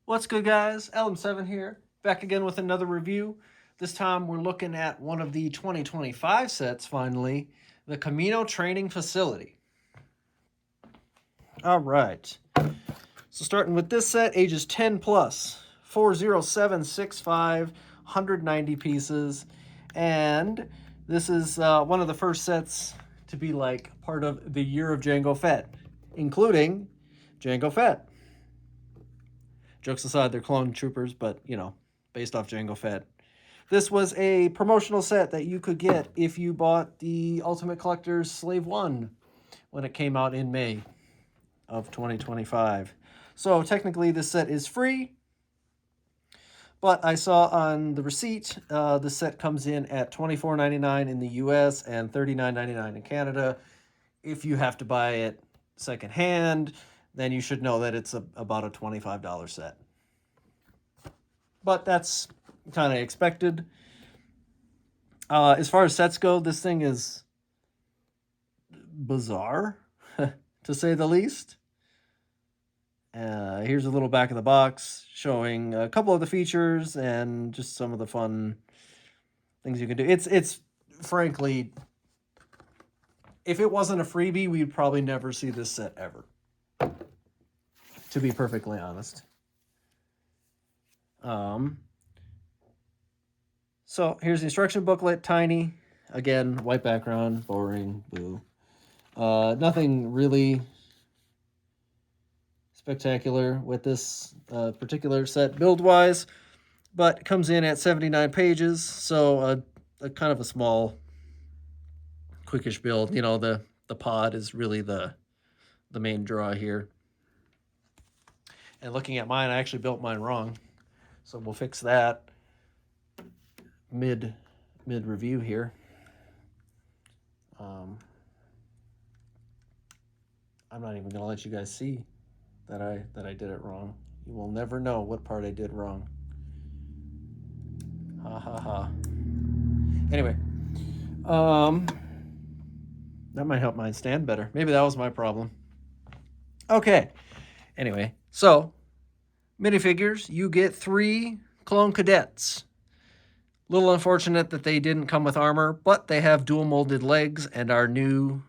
What's good, guys? LM7 here, back again with another review. This time we're looking at one of the 2025 sets, finally, the Camino Training Facility. All right. So starting with this set, ages 10 plus, 40765, 190 pieces. And this is one of the first sets to be like part of the Year of Jango Fett, including Jango Fett. Jokes aside, they're clone troopers, but, based off Jango Fett. This was a promotional set that you could get if you bought the Ultimate Collector's Slave 1 when it came out in May of 2025. So technically this set is free, but I saw on the receipt the set comes in at $24.99 in the US and $39.99 in Canada. If you have to buy it secondhand, then you should know that it's about a $25 set. But that's kind of expected. As far as sets go, this thing is bizarre, to say the least. Here's a little back of the box showing a couple of the features and just some of the fun things you can do. It's frankly, if it wasn't a freebie, we'd probably never see this set ever, to be perfectly honest. So here's the instruction booklet, tiny. Again, white background, boring, boo. Nothing really spectacular with this particular set build-wise, but it comes in at 79 pages, so a kind of a small, quickish build. The pod is really the main draw here. And looking at mine, I actually built mine wrong, so we'll fix that mid review here. I'm not even gonna let you guys see that I did it wrong. You will never know what part I did wrong. Ha ha ha. Anyway, that might help mine stand better. Maybe that was my problem. Okay. Anyway, so minifigures, you get 3 clone cadets. Little unfortunate that they didn't come with armor, but they have dual molded legs and are new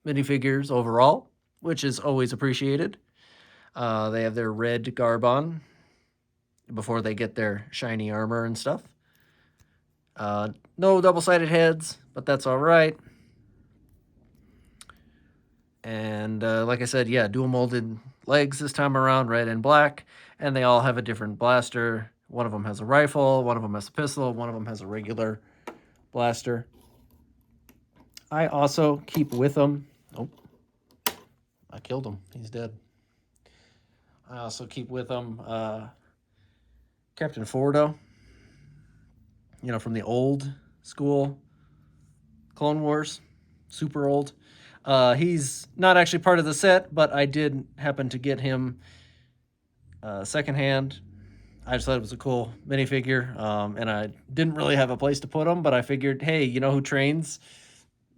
minifigures overall, which is always appreciated. They have their red garb on before they get their shiny armor and stuff. No double-sided heads, but that's all right. And like I said, yeah, dual molded legs this time around, red and black, and they all have a different blaster. One of them has a rifle, one of them has a pistol, one of them has a regular blaster. I also keep with them. Oh, I killed him. He's dead. I also keep with them Captain Fordo, from the old school Clone Wars, super old. He's not actually part of the set, but I did happen to get him secondhand. I just thought it was a cool minifigure, and I didn't really have a place to put him, but I figured, hey, you know who trains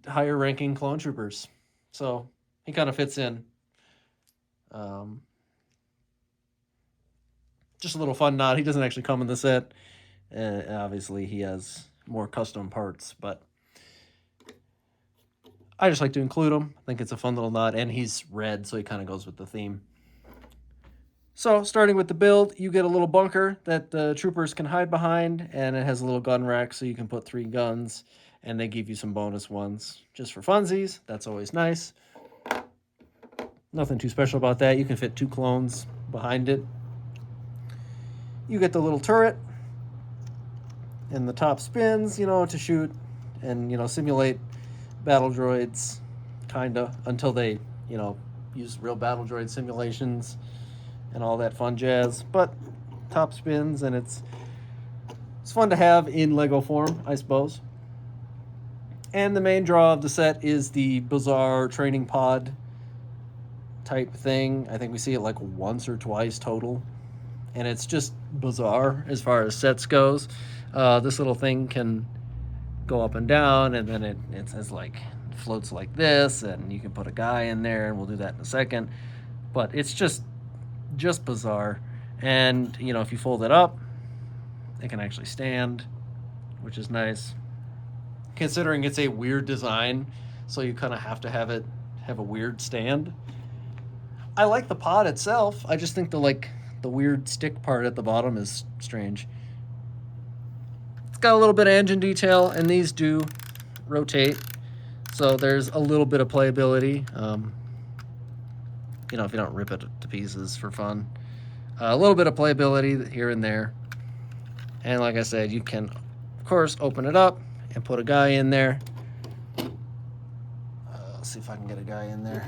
higher ranking clone troopers? So he kind of fits in. Just a little fun nod. He doesn't actually come in the set. Obviously, he has more custom parts, but I just like to include him. I think it's a fun little nod, and he's red, so he kind of goes with the theme. So, starting with the build, you get a little bunker that the troopers can hide behind, and it has a little gun rack so you can put 3 guns, and they give you some bonus ones just for funsies. That's always nice. Nothing too special about that. You can fit 2 clones behind it. You get the little turret, and the top spins, to shoot and, simulate battle droids, kinda, until they, use real battle droid simulations and all that fun jazz. But top spins, and it's fun to have in Lego form, I suppose. And the main draw of the set is the bizarre training pod type thing. I think we see it like once or twice total, and it's just bizarre as far as sets goes. This little thing can go up and down, and then it says like floats like this, and you can put a guy in there, and we'll do that in a second. But it's just bizarre, And, you know, if you fold it up, it can actually stand, which is nice. Considering it's a weird design, so you kind of have to have it have a weird stand. I like the pod itself. I just think the weird stick part at the bottom is strange. It's got a little bit of engine detail, and these do rotate, so there's a little bit of playability. You know, if you don't rip it to pieces for fun, a little bit of playability here and there. And like I said, you can, of course, open it up and put a guy in there. Let's see if I can get a guy in there.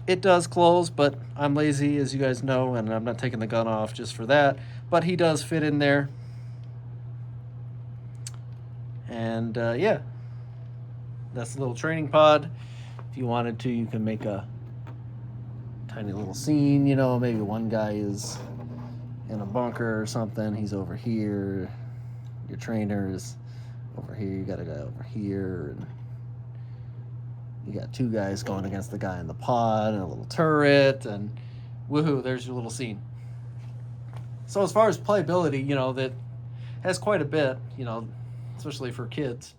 It does close, but I'm lazy, as you guys know, and I'm not taking the gun off just for that. But he does fit in there. And yeah, that's a little training pod. If you wanted to, you can make a tiny little scene. You know, maybe one guy is in a bunker or something. He's over here. Your trainer is over here. You got a guy over here. And you got two guys going against the guy in the pod and a little turret, and woohoo, there's your little scene. So as far as playability, you know, that has quite a bit, you know, especially for kids.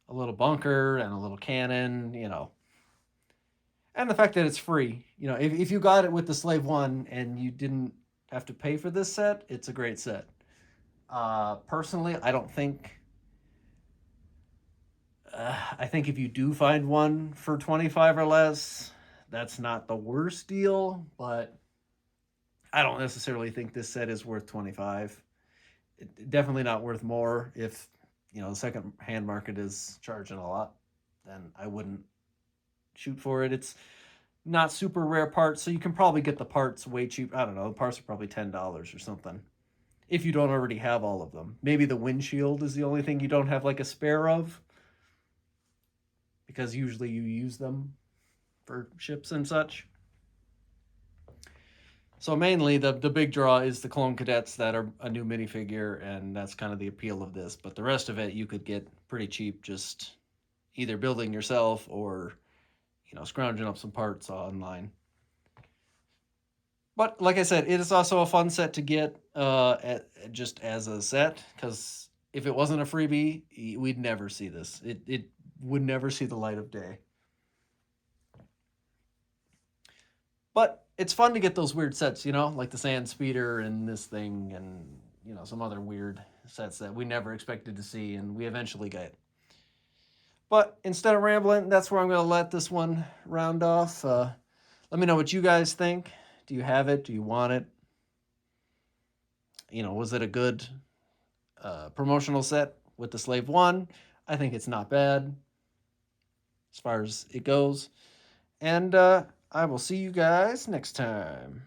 A little bunker and a little cannon, you know. And the fact that it's free. You know, if you got it with the Slave 1 and you didn't have to pay for this set, it's a great set. Personally, I don't think... I think if you do find one for 25 or less, that's not the worst deal, but I don't necessarily think this set is worth 25. Definitely not worth more. If, you know, the second-hand market is charging a lot, then I wouldn't shoot for it. It's not super rare parts, so you can probably get the parts way cheap. I don't know, the parts are probably $10 or something, if you don't already have all of them. Maybe the windshield is the only thing you don't have like a spare of, because usually you use them for ships and such. So mainly the big draw is the clone cadets that are a new minifigure, and that's kind of the appeal of this. But the rest of it you could get pretty cheap, just either building yourself or, you know, scrounging up some parts online. But like I said, it is also a fun set to get just as a set, because if it wasn't a freebie, we'd never see this. It would never see the light of day. But it's fun to get those weird sets, you know, like the Sand Speeder and this thing, and, you know, some other weird sets that we never expected to see, and we eventually get. But instead of rambling, that's where I'm going to let this one round off. Let me know what you guys think. Do you have it? Do you want it? You know, was it a good promotional set with the Slave 1? I think it's not bad as far as it goes. And I will see you guys next time.